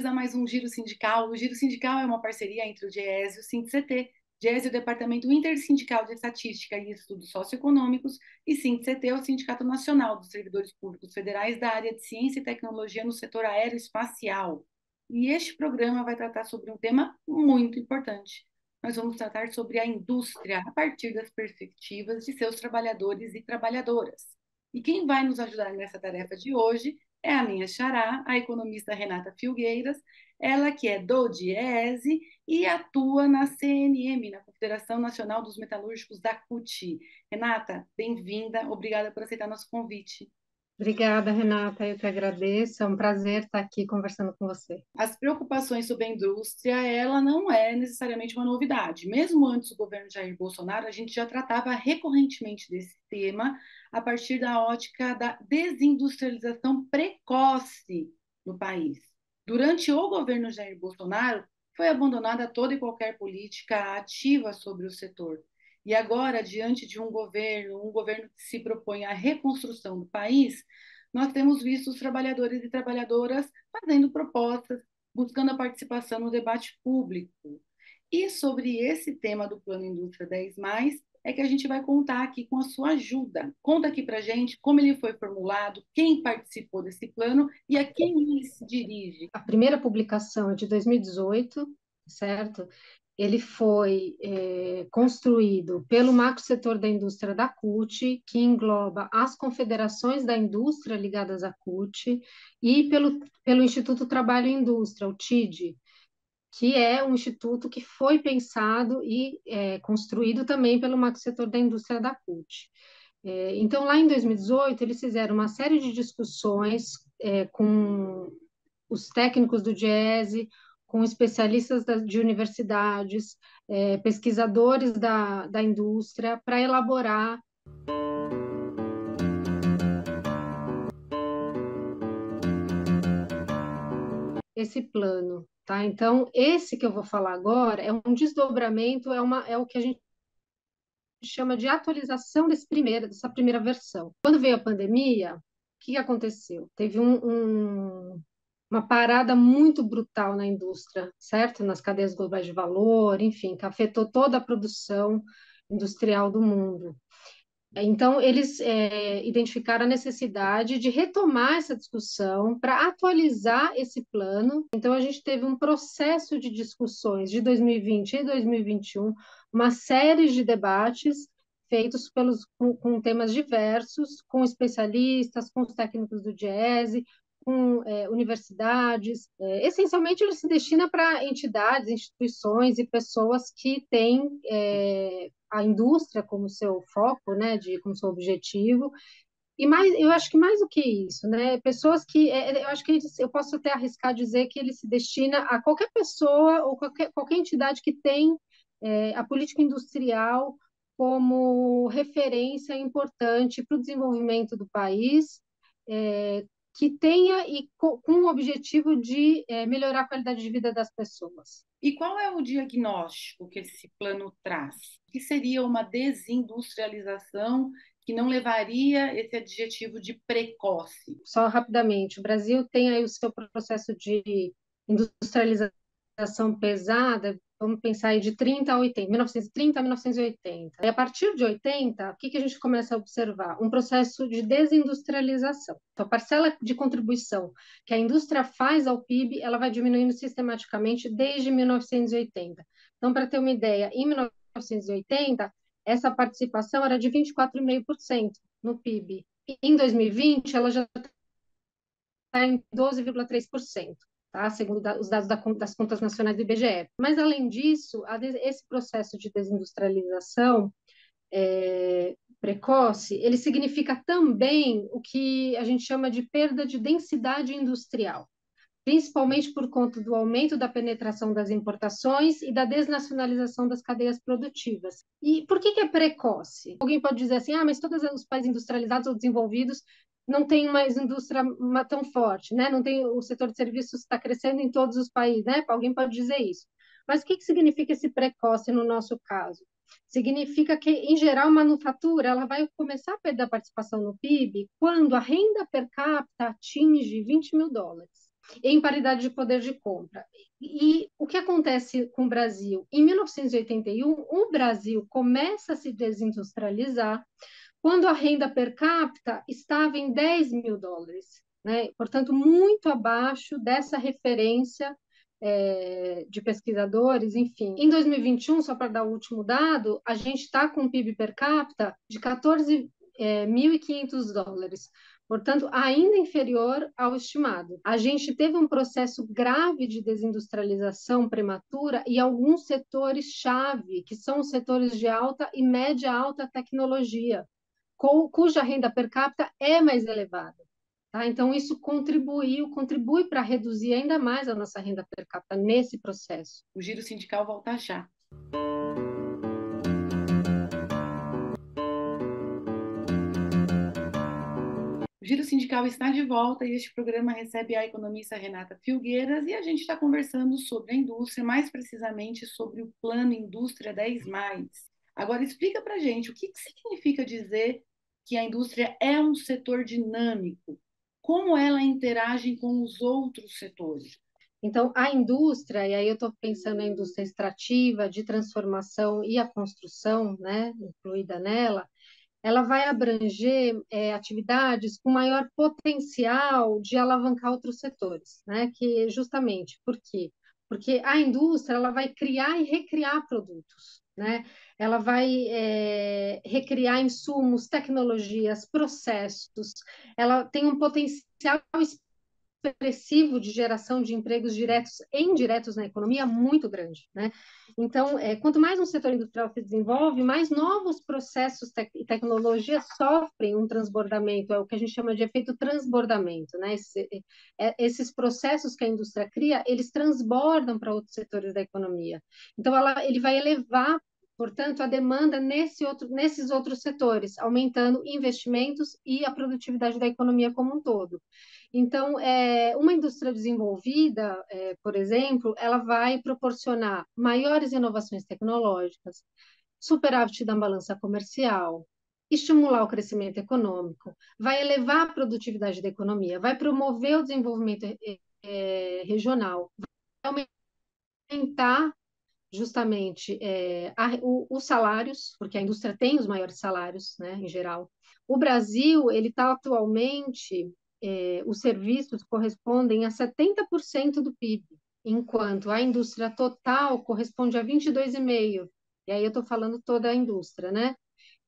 bem-vindos a mais um Giro Sindical. O Giro Sindical é uma parceria entre o DIEESE e o SINDIC-CT. DIEESE é o Departamento Intersindical de Estatística e Estudos Socioeconômicos e SINDIC-CT é o Sindicato Nacional dos Servidores Públicos Federais da área de Ciência e Tecnologia no setor aeroespacial. E este programa vai tratar sobre um tema muito importante. Nós vamos tratar sobre a indústria a partir das perspectivas de seus trabalhadores e trabalhadoras. E quem vai nos ajudar nessa tarefa de hoje é a minha xará, a economista Renata Filgueiras, ela que é do DIEESE e atua na CNM, na Confederação Nacional dos Metalúrgicos da CUT. Renata, bem-vinda, obrigada por aceitar nosso convite. Obrigada, Renata, eu que agradeço, é um prazer estar aqui conversando com você. As preocupações sobre a indústria, ela não é necessariamente uma novidade. Mesmo antes do governo Jair Bolsonaro, a gente já tratava recorrentemente desse tema a partir da ótica da desindustrialização precoce no país. Durante o governo Jair Bolsonaro, foi abandonada toda e qualquer política ativa sobre o setor. E agora, diante de um governo que se propõe à reconstrução do país, nós temos visto os trabalhadores e trabalhadoras fazendo propostas, buscando a participação no debate público. E sobre esse tema do Plano Indústria 10, é que a gente vai contar aqui com a sua ajuda. Conta aqui para a gente como ele foi formulado, quem participou desse plano e a quem ele se dirige. A primeira publicação é de 2018, certo? Ele foi construído pelo macro setor da indústria da CUT, que engloba as confederações da indústria ligadas à CUT, e pelo Instituto Trabalho e Indústria, o TID, que é um instituto que foi pensado e construído também pelo macro setor da indústria da CUT. Então, lá em 2018, eles fizeram uma série de discussões com os técnicos do DIEESE, com especialistas de universidades, pesquisadores da indústria, para elaborar esse plano. Tá? Então, esse que eu vou falar agora é um desdobramento, é o que a gente chama de atualização dessa primeira versão. Quando veio a pandemia, o que aconteceu? Teve uma parada muito brutal na indústria, certo? Nas cadeias globais de valor, enfim, que afetou toda a produção industrial do mundo. Então, eles identificaram a necessidade de retomar essa discussão para atualizar esse plano. Então, a gente teve um processo de discussões de 2020 e 2021, uma série de debates feitos com temas diversos, com especialistas, com os técnicos do DIEESE, com universidades. Essencialmente, ele se destina para entidades, instituições e pessoas que têm a indústria como seu foco, né, como seu objetivo. E mais, eu acho que mais do que isso, né, pessoas que, eu acho que eu posso até arriscar dizer que ele se destina a qualquer pessoa ou qualquer entidade que tem a política industrial como referência importante para o desenvolvimento do país, que tenha e com o objetivo de melhorar a qualidade de vida das pessoas. E qual é o diagnóstico que esse plano traz? O que seria uma desindustrialização que não levaria esse adjetivo de precoce? Só rapidamente, o Brasil tem aí o seu processo de industrialização pesada, vamos pensar aí de 30 a 80, 1930 a 1980. E a partir de 80, o que a gente começa a observar? Um processo de desindustrialização. Então, a parcela de contribuição que a indústria faz ao PIB, ela vai diminuindo sistematicamente desde 1980. Então, para ter uma ideia, em 1980, essa participação era de 24,5% no PIB. Em 2020, ela já está em 12,3%, tá? Segundo os dados das contas nacionais do IBGE. Mas, além disso, esse processo de desindustrialização precoce, ele significa também o que a gente chama de perda de densidade industrial, principalmente por conta do aumento da penetração das importações e da desnacionalização das cadeias produtivas. E por que é precoce? Alguém pode dizer assim, mas todos os países industrializados ou desenvolvidos não tem mais indústria tão forte, né? Não tem, o setor de serviços está crescendo em todos os países, né? Alguém pode dizer isso. Mas o que significa esse precoce no nosso caso? Significa que, em geral, a manufatura ela vai começar a perder a participação no PIB quando a renda per capita atinge 20 mil dólares. em paridade de poder de compra. E o que acontece com o Brasil? Em 1981, o Brasil começa a se desindustrializar quando a renda per capita estava em 10 mil dólares, né? Portanto, muito abaixo dessa referência de pesquisadores, enfim. Em 2021, só para dar o último dado, a gente está com um PIB per capita de 14.500 dólares. Portanto, ainda inferior ao estimado. A gente teve um processo grave de desindustrialização prematura e alguns setores-chave, que são os setores de alta e média alta tecnologia, cuja renda per capita é mais elevada. Tá? Então, isso contribui para reduzir ainda mais a nossa renda per capita nesse processo. O giro sindical volta já. O Giro Sindical está de volta e este programa recebe a economista Renata Filgueiras e a gente está conversando sobre a indústria, mais precisamente sobre o Plano Indústria 10+. Agora, explica para a gente o que significa dizer que a indústria é um setor dinâmico, como ela interage com os outros setores. Então, a indústria, e aí eu estou pensando na indústria extrativa, de transformação e a construção, né, incluída nela, ela vai abranger atividades com maior potencial de alavancar outros setores, né? Que justamente por quê? Porque a indústria ela vai criar e recriar produtos, né? Ela vai recriar insumos, tecnologias, processos. Ela tem um potencial expressivo de geração de empregos diretos e indiretos na economia muito grande, né? Então, quanto mais um setor industrial se desenvolve, mais novos processos e tecnologias sofrem um transbordamento, é o que a gente chama de efeito transbordamento, né? Esses processos que a indústria cria, eles transbordam para outros setores da economia. Então, ele vai elevar, portanto, a demanda nesses outros setores, aumentando investimentos e a produtividade da economia como um todo. Então, uma indústria desenvolvida, por exemplo, ela vai proporcionar maiores inovações tecnológicas, superávit da balança comercial, estimular o crescimento econômico, vai elevar a produtividade da economia, vai promover o desenvolvimento regional, vai aumentar justamente os salários, porque a indústria tem os maiores salários, né, em geral. O Brasil, ele está atualmente, os serviços correspondem a 70% do PIB, enquanto a indústria total corresponde a 22,5%. E aí eu estou falando toda a indústria, né?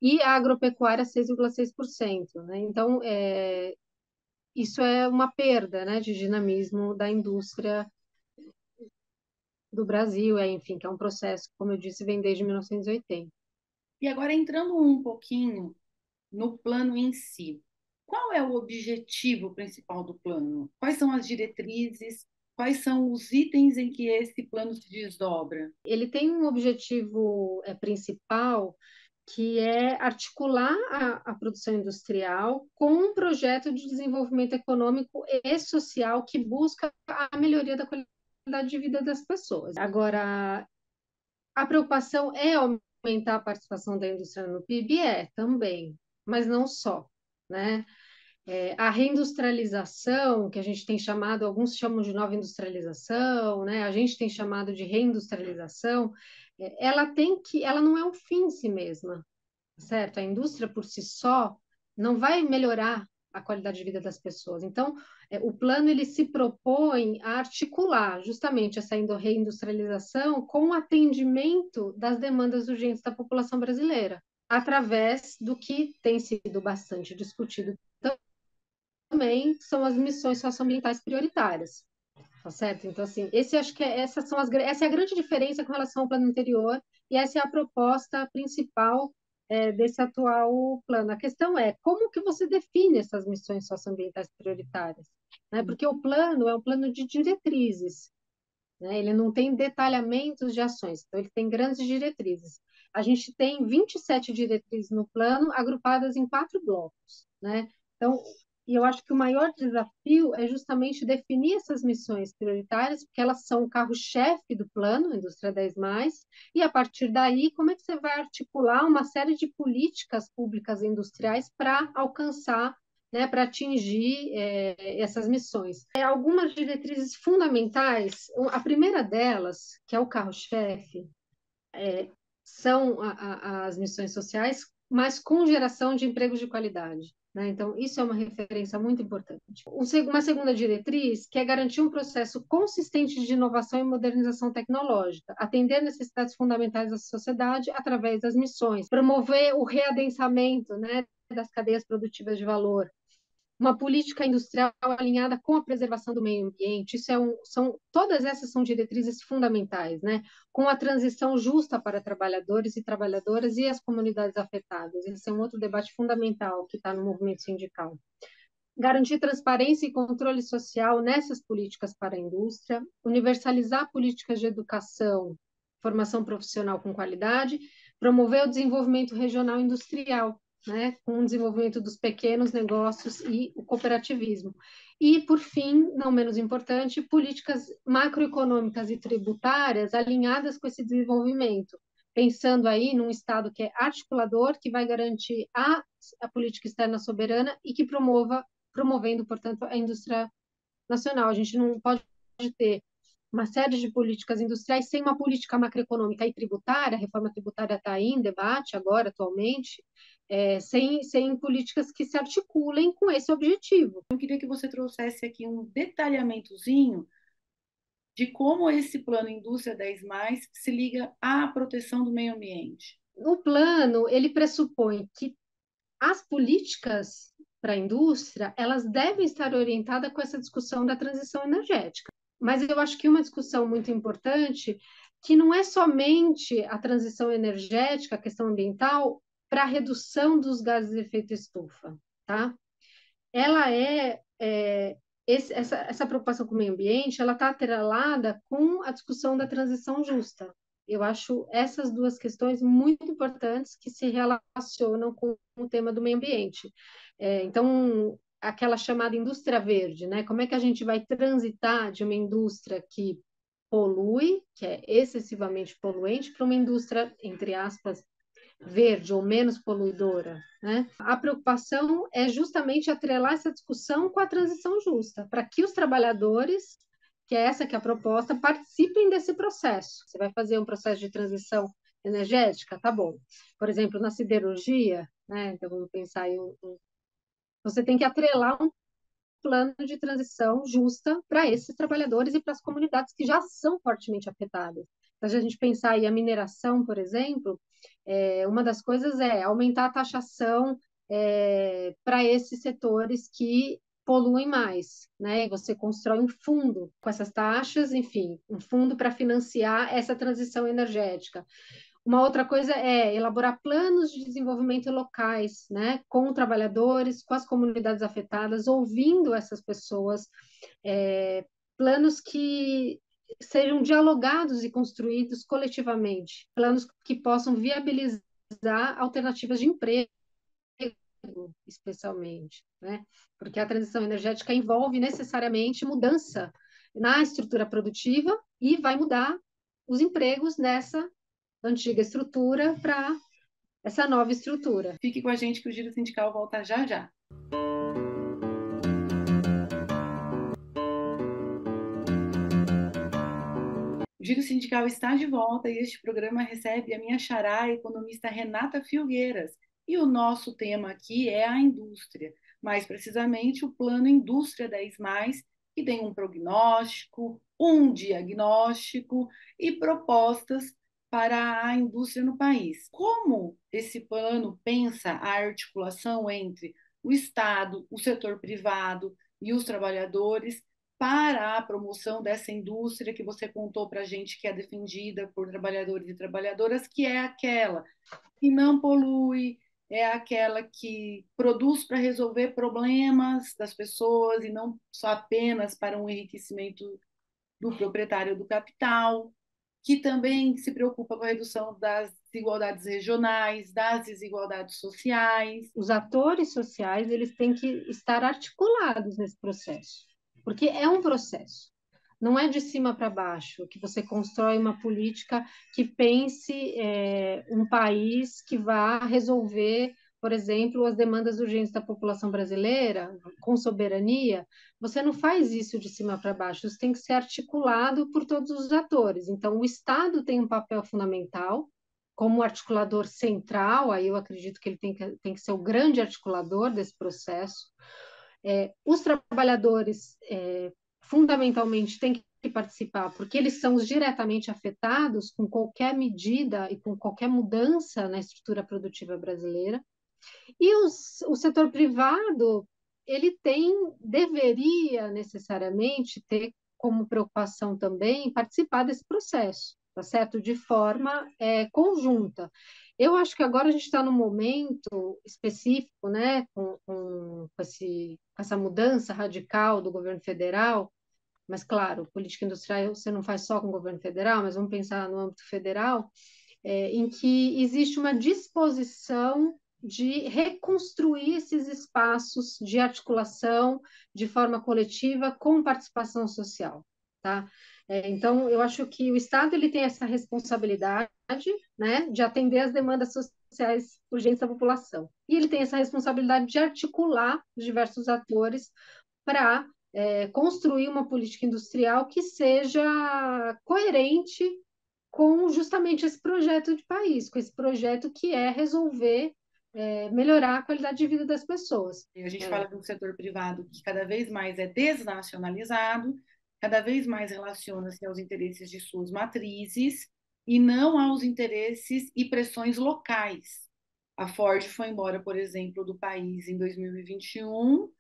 E a agropecuária 6,6%, né? Então, isso é uma perda, né, de dinamismo da indústria do Brasil, enfim, que é um processo, como eu disse, vem desde 1980. E agora, entrando um pouquinho no plano em si, qual é o objetivo principal do plano? Quais são as diretrizes? Quais são os itens em que esse plano se desdobra? Ele tem um objetivo principal, que é articular a produção industrial com um projeto de desenvolvimento econômico e social que busca a melhoria da qualidade de vida das pessoas. Agora, a preocupação é aumentar a participação da indústria no PIB? Também, mas não só, né? A reindustrialização, que a gente tem chamado, alguns chamam de nova industrialização, né? A gente tem chamado de reindustrialização, ela não é um fim em si mesma, certo? A indústria por si só não vai melhorar a qualidade de vida das pessoas. Então, o plano ele se propõe a articular justamente essa reindustrialização com o atendimento das demandas urgentes da população brasileira, através do que tem sido bastante discutido também, são as missões socioambientais prioritárias. Tá certo? Então, assim, acho que essa é a grande diferença com relação ao plano anterior, e essa é a proposta principal desse atual plano. A questão é como que você define essas missões socioambientais prioritárias, né? Porque o plano é um plano de diretrizes, né? Ele não tem detalhamentos de ações, então ele tem grandes diretrizes. A gente tem 27 diretrizes no plano, agrupadas em 4 blocos, né? Então, e eu acho que o maior desafio é justamente definir essas missões prioritárias, porque elas são o carro-chefe do plano, Indústria 10+, e a partir daí, como é que você vai articular uma série de políticas públicas e industriais para alcançar né, para atingir essas missões. Algumas diretrizes fundamentais, a primeira delas, que é o carro-chefe, são as missões sociais, mas com geração de empregos de qualidade. Né? Então, isso é uma referência muito importante. Uma segunda diretriz, que é garantir um processo consistente de inovação e modernização tecnológica, atender necessidades fundamentais da sociedade através das missões, promover o readensamento, né, das cadeias produtivas de valor, uma política industrial alinhada com a preservação do meio ambiente. Todas essas são diretrizes fundamentais, né? Com a transição justa para trabalhadores e trabalhadoras e as comunidades afetadas. Esse é um outro debate fundamental que está no movimento sindical. Garantir transparência e controle social nessas políticas para a indústria, universalizar políticas de educação, formação profissional com qualidade, promover o desenvolvimento regional industrial, né, com o desenvolvimento dos pequenos negócios e o cooperativismo. E, por fim, não menos importante, políticas macroeconômicas e tributárias alinhadas com esse desenvolvimento, pensando aí num Estado que é articulador, que vai garantir a política externa soberana e que promovendo, portanto, a indústria nacional. A gente não pode ter uma série de políticas industriais sem uma política macroeconômica e tributária. A reforma tributária está aí em debate agora, atualmente, sem políticas que se articulem com esse objetivo. Eu queria que você trouxesse aqui um detalhamentozinho de como esse plano Indústria 10+, se liga à proteção do meio ambiente. O plano, ele pressupõe que as políticas para a indústria, elas devem estar orientadas com essa discussão da transição energética. Mas eu acho que uma discussão muito importante, que não é somente a transição energética, a questão ambiental, para a redução dos gases de efeito estufa, tá? Ela essa preocupação com o meio ambiente, ela está atrelada com a discussão da transição justa. Eu acho essas duas questões muito importantes que se relacionam com o tema do meio ambiente. Então, aquela chamada indústria verde, né? Como é que a gente vai transitar de uma indústria que polui, que é excessivamente poluente, para uma indústria, entre aspas, verde ou menos poluidora, né? A preocupação é justamente atrelar essa discussão com a transição justa, para que os trabalhadores, que é essa que é a proposta, participem desse processo. Você vai fazer um processo de transição energética, tá bom. Por exemplo, na siderurgia, né? Então vamos pensar aí você tem que atrelar um plano de transição justa para esses trabalhadores e para as comunidades que já são fortemente afetadas. Então, se a gente pensar aí a mineração, por exemplo, uma das coisas é aumentar a taxação para esses setores que poluem mais, né? E você constrói um fundo com essas taxas, enfim, um fundo para financiar essa transição energética. Uma outra coisa é elaborar planos de desenvolvimento locais, né, com trabalhadores, com as comunidades afetadas, ouvindo essas pessoas, planos que sejam dialogados e construídos coletivamente, planos que possam viabilizar alternativas de emprego, especialmente, né? Porque a transição energética envolve necessariamente mudança na estrutura produtiva e vai mudar os empregos nessa antiga estrutura para essa nova estrutura. Fique com a gente que o Giro Sindical volta já já. O Giro Sindical está de volta e este programa recebe a minha xará, a economista Renata Filgueiras. E o nosso tema aqui é a indústria, mais precisamente o Plano Indústria 10+, que tem um prognóstico, um diagnóstico e propostas para a indústria no país. Como esse plano pensa a articulação entre o Estado, o setor privado e os trabalhadores para a promoção dessa indústria que você contou para a gente que é defendida por trabalhadores e trabalhadoras, que é aquela que não polui, é aquela que produz para resolver problemas das pessoas e não só apenas para um enriquecimento do proprietário do capital, que também se preocupa com a redução das desigualdades regionais, das desigualdades sociais. Os atores sociais, eles têm que estar articulados nesse processo, porque é um processo. Não é de cima para baixo que você constrói uma política que pense um país que vá resolver por exemplo, as demandas urgentes da população brasileira, com soberania, você não faz isso de cima para baixo, isso tem que ser articulado por todos os atores. Então, o Estado tem um papel fundamental, como articulador central, aí eu acredito que ele tem que ser o grande articulador desse processo. Os trabalhadores, fundamentalmente, têm que participar, porque eles são os diretamente afetados com qualquer medida e com qualquer mudança na estrutura produtiva brasileira. E o setor privado, ele deveria necessariamente ter como preocupação também participar desse processo, tá certo? De forma conjunta. Eu acho que agora a gente está num momento específico, né, com essa mudança radical do governo federal, mas, claro, política industrial você não faz só com o governo federal, mas vamos pensar no âmbito federal, em que existe uma disposição de reconstruir esses espaços de articulação de forma coletiva com participação social, tá? Então, eu acho que o Estado ele tem essa responsabilidade, né, de atender às demandas sociais urgentes da população. E ele tem essa responsabilidade de articular os diversos atores para construir uma política industrial que seja coerente com justamente esse projeto de país, com esse projeto que é resolver, melhorar a qualidade de vida das pessoas. A gente fala de um setor privado que cada vez mais é desnacionalizado, cada vez mais relaciona-se aos interesses de suas matrizes e não aos interesses e pressões locais. A Ford foi embora, por exemplo, do país em 2021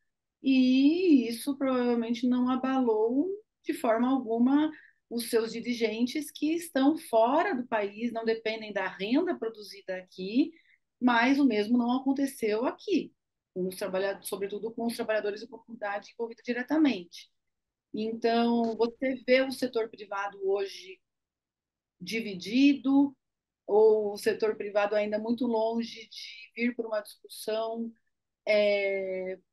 e isso provavelmente não abalou de forma alguma os seus dirigentes que estão fora do país, não dependem da renda produzida aqui, mas o mesmo não aconteceu aqui, com os trabalhadores, sobretudo com os trabalhadores da comunidade envolvida diretamente. Então, você vê o setor privado hoje dividido, ou o setor privado ainda muito longe de vir para uma discussão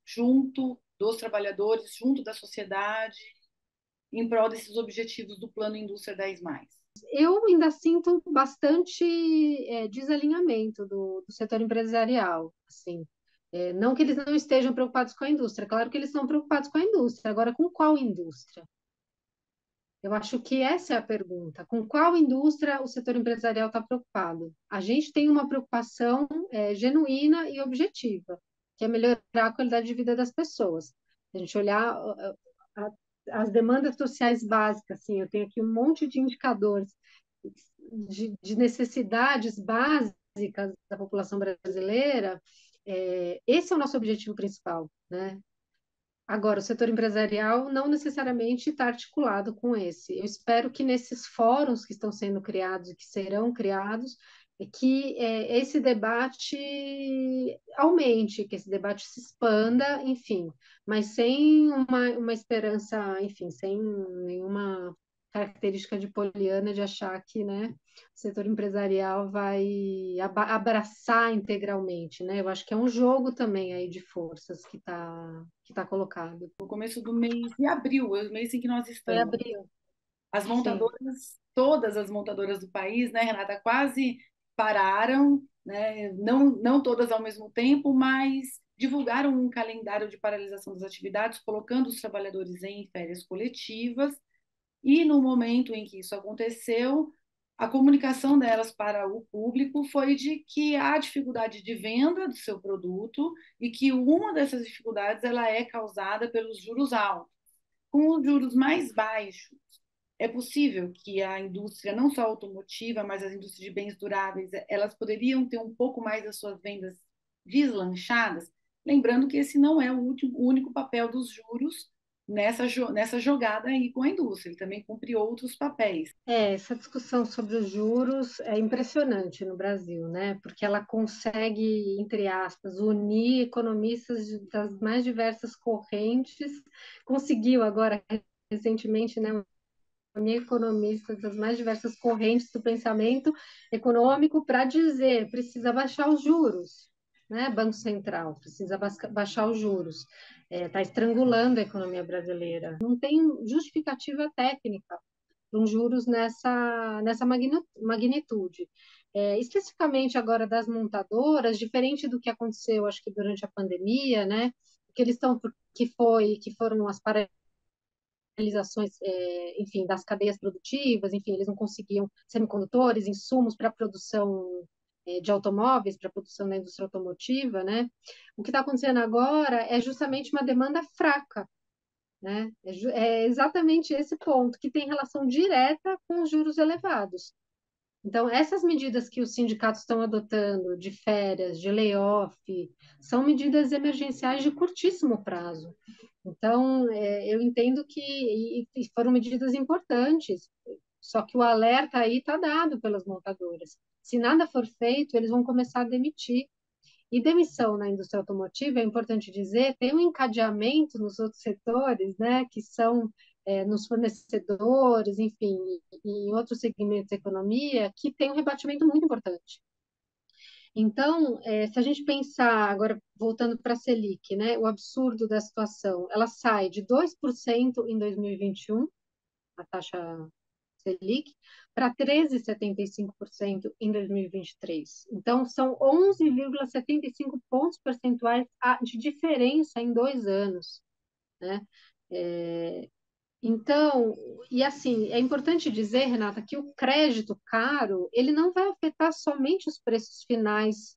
junto dos trabalhadores, junto da sociedade, em prol desses objetivos do Plano Indústria 10+. Eu ainda sinto bastante desalinhamento do setor empresarial, assim. Não que eles não estejam preocupados com a indústria, claro que eles estão preocupados com a indústria. Agora, com qual indústria? Eu acho que essa é a pergunta. Com qual indústria o setor empresarial está preocupado? A gente tem uma preocupação genuína e objetiva, que é melhorar a qualidade de vida das pessoas. A gente olhar a, as demandas sociais básicas, assim, eu tenho aqui um monte de indicadores de necessidades básicas da população brasileira. Esse é o nosso objetivo principal, né? Agora, o setor empresarial não necessariamente está articulado com esse. Eu espero que nesses fóruns que estão sendo criados e que serão criados, que esse debate aumente, que esse debate se expanda, enfim, mas sem uma esperança, enfim, sem nenhuma característica de poliana de achar que, né, o setor empresarial vai abraçar integralmente, né? Eu acho que é um jogo também aí de forças que tá colocado. No começo do mês de abril, é o mês em que nós Foi estamos, abril, as sim. montadoras, todas as montadoras do país, né, Renata, quase pararam, né, não todas ao mesmo tempo, mas divulgaram um calendário de paralisação das atividades, colocando os trabalhadores em férias coletivas, e no momento em que isso aconteceu, a comunicação delas para o público foi de que há dificuldade de venda do seu produto e que uma dessas dificuldades ela é causada pelos juros altos. Com os juros mais baixos, é possível que a indústria, não só automotiva, mas as indústrias de bens duráveis, elas poderiam ter um pouco mais das suas vendas deslanchadas, lembrando que esse não é o único papel dos juros nessa jogada aí com a indústria, ele também cumpre outros papéis. Essa discussão sobre os juros é impressionante no Brasil, né? Porque ela consegue, entre aspas, unir economistas das mais diversas correntes, conseguiu agora recentemente, né, unir economistas das mais diversas correntes do pensamento econômico para dizer precisa baixar os juros, né? Banco Central precisa baixar os juros, está estrangulando a economia brasileira. Não tem justificativa técnica com juros nessa magnitude. Especificamente agora das montadoras, diferente do que aconteceu, acho que durante a pandemia, né? Que eles estão, que foram as paralisações, enfim, das cadeias produtivas, enfim, eles não conseguiam semicondutores, insumos para a produção de automóveis, para a produção da indústria automotiva, né? O que está acontecendo agora é justamente uma demanda fraca, né? É exatamente esse ponto, que tem relação direta com os juros elevados. Então, essas medidas que os sindicatos estão adotando, de férias, de layoff, são medidas emergenciais de curtíssimo prazo. Então, eu entendo que e foram medidas importantes, só que o alerta aí está dado pelas montadoras. Se nada for feito, eles vão começar a demitir. E demissão na indústria automotiva, é importante dizer, tem um encadeamento nos outros setores, né, que são nos fornecedores, enfim, e em outros segmentos da economia, que tem um rebatimento muito importante. Então, se a gente pensar, agora voltando para a Selic, né, o absurdo da situação, ela sai de 2% em 2021, a taxa Selic, para 13,75% em 2023. Então, são 11,75 pontos percentuais de diferença em 2 anos, né? É, então, e assim, é importante dizer, Renata, que o crédito caro, ele não vai afetar somente os preços finais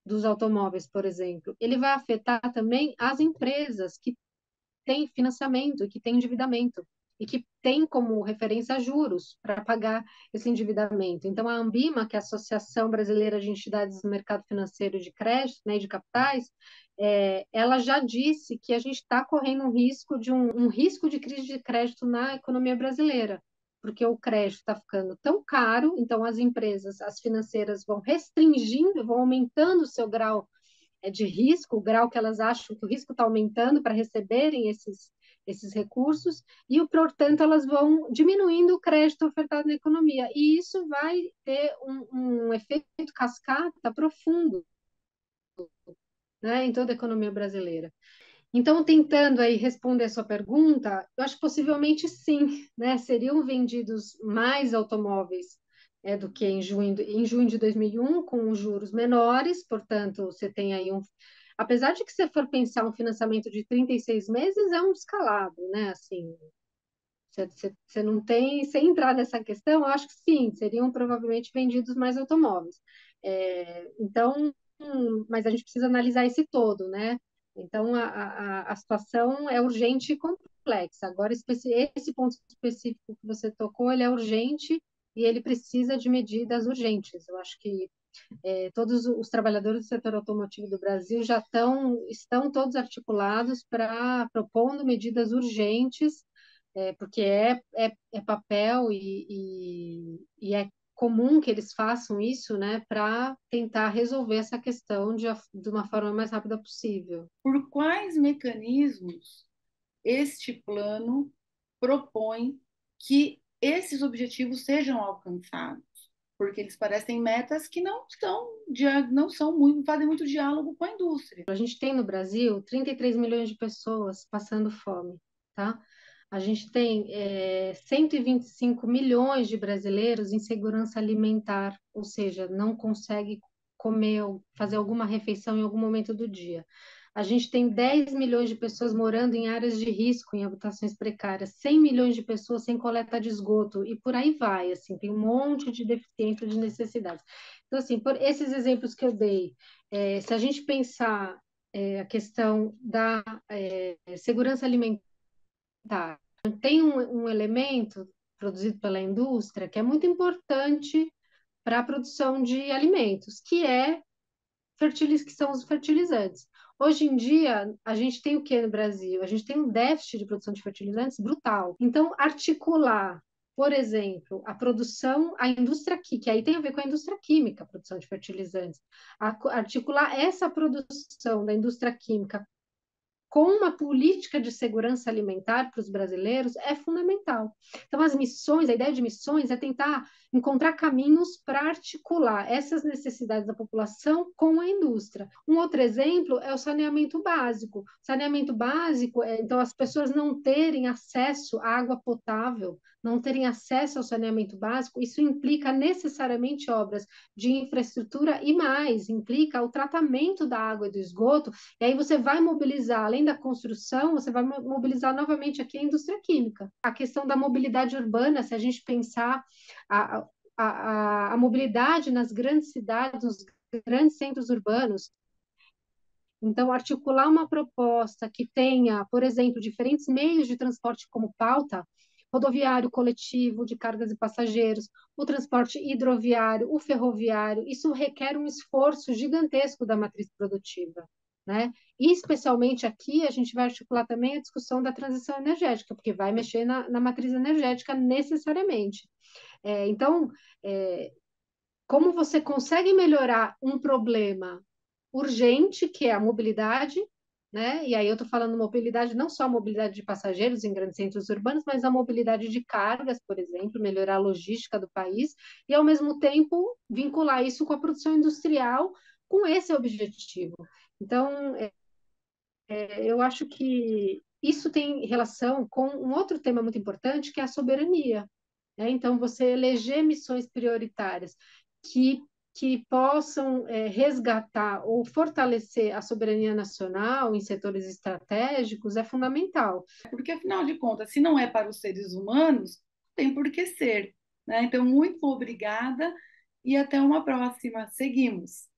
dos automóveis, por exemplo. Ele vai afetar também as empresas que tem financiamento, que tem endividamento e que tem como referência juros para pagar esse endividamento. Então, a Ambima, que é a Associação Brasileira de Entidades do Mercado Financeiro de Crédito, né, de capitais, ela já disse que a gente está correndo um risco de um risco de crise de crédito na economia brasileira, porque o crédito está ficando tão caro, então as empresas, as financeiras vão restringindo, vão aumentando o seu grau de risco, o grau que elas acham que o risco está aumentando para receberem esses recursos, e, portanto, elas vão diminuindo o crédito ofertado na economia. E isso vai ter um efeito cascata profundo, né, em toda a economia brasileira. Então, tentando aí responder a sua pergunta, eu acho que possivelmente sim, né? Seriam vendidos mais automóveis do que em junho de 2001, com os juros menores, portanto, você tem aí apesar de que você for pensar um financiamento de 36 meses, é um descalabro, né? Assim, você não tem, sem entrar nessa questão, eu acho que sim, seriam provavelmente vendidos mais automóveis. Então, mas a gente precisa analisar esse todo, né? Então, a situação é urgente e complexa. Agora, esse ponto específico que você tocou, ele é urgente e ele precisa de medidas urgentes. Eu acho que todos os trabalhadores do setor automotivo do Brasil estão todos articulados para propondo medidas urgentes, porque é papel e é comum que eles façam isso, né, para tentar resolver essa questão de uma forma mais rápida possível. Por quais mecanismos este plano propõe que esses objetivos sejam alcançados? Porque eles parecem metas que não são muito, fazem muito diálogo com a indústria. A gente tem no Brasil 33 milhões de pessoas passando fome, tá? A gente tem 125 milhões de brasileiros em segurança alimentar, ou seja, não consegue comer ou fazer alguma refeição em algum momento do dia. A gente tem 10 milhões de pessoas morando em áreas de risco, em habitações precárias, 100 milhões de pessoas sem coleta de esgoto, e por aí vai, assim, tem um monte de deficiência de necessidades. Então, assim, por esses exemplos que eu dei, se a gente pensar a questão da segurança alimentar, tem um elemento produzido pela indústria que é muito importante para a produção de alimentos, que são os fertilizantes. Hoje em dia, a gente tem o que no Brasil? A gente tem um déficit de produção de fertilizantes brutal. Então, articular, por exemplo, a produção, a indústria química, que aí tem a ver com a indústria química, a produção de fertilizantes, articular essa produção da indústria química com uma política de segurança alimentar para os brasileiros é fundamental. Então, as missões, a ideia de missões é tentar encontrar caminhos para articular essas necessidades da população com a indústria. Um outro exemplo é o saneamento básico. Saneamento básico é, então, as pessoas não terem acesso à água potável, não terem acesso ao saneamento básico, isso implica necessariamente obras de infraestrutura e mais, implica o tratamento da água e do esgoto, e aí você vai mobilizar, além da construção, você vai mobilizar novamente aqui a indústria química. A questão da mobilidade urbana, se a gente pensar a, a mobilidade nas grandes cidades, nos grandes centros urbanos, então, articular uma proposta que tenha, por exemplo, diferentes meios de transporte como pauta, rodoviário coletivo de cargas e passageiros, o transporte hidroviário, o ferroviário, isso requer um esforço gigantesco da matriz produtiva, né? E, especialmente aqui, a gente vai articular também a discussão da transição energética, porque vai mexer na matriz energética necessariamente. Então, como você consegue melhorar um problema urgente, que é a mobilidade, né? E aí eu estou falando mobilidade, não só a mobilidade de passageiros em grandes centros urbanos, mas a mobilidade de cargas, por exemplo, melhorar a logística do país, e ao mesmo tempo vincular isso com a produção industrial, com esse objetivo. Então, eu acho que isso tem relação com um outro tema muito importante, que é a soberania, né? Então, você eleger missões prioritárias que, que possam resgatar ou fortalecer a soberania nacional em setores estratégicos é fundamental. Porque, afinal de contas, se não é para os seres humanos, tem por que ser, né? Então, muito obrigada e até uma próxima. Seguimos.